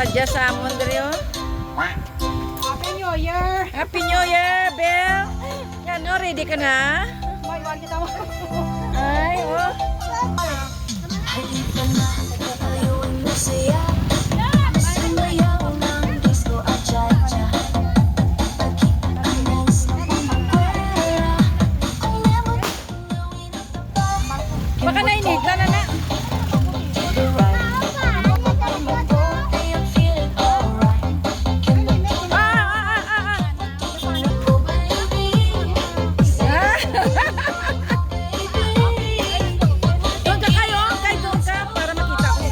Sadya sa amon diri oh. Happy New Year! Happy New Year, Bel. Yan oh, ready ka na? May wag kita mo. Ay, oh. Baka nainig na na. Doon ka kayo, kay doon ka para makita ko.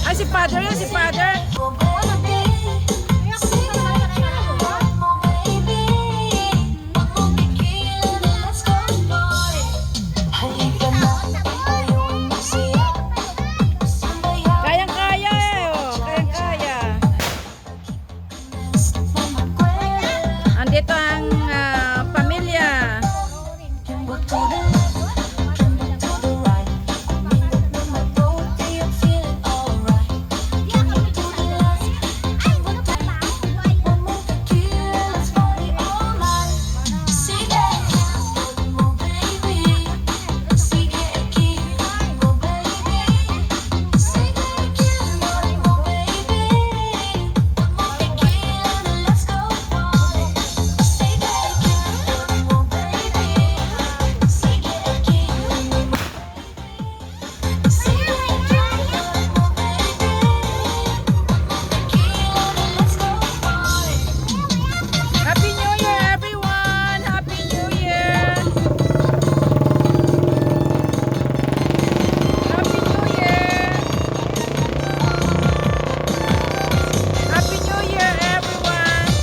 Ay, si Father yan, si Father. Kayang-kaya eh, oh. Kayang-kaya. Andito ang pamilya. Happy New Year, everyone! Happy New Year! Happy New Year! Happy New Year, everyone!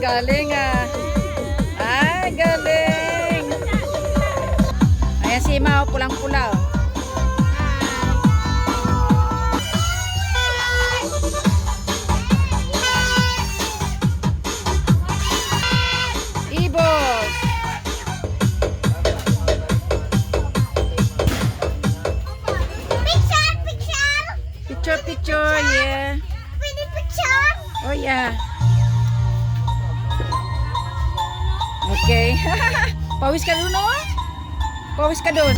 Galing ah. Ay, galing. Ayan si Mao, pulang-pula oh. Ibos. Picture, picture, yeah. Oh yeah. Okay. Pawis ka dun, oh. Pawis ka dun.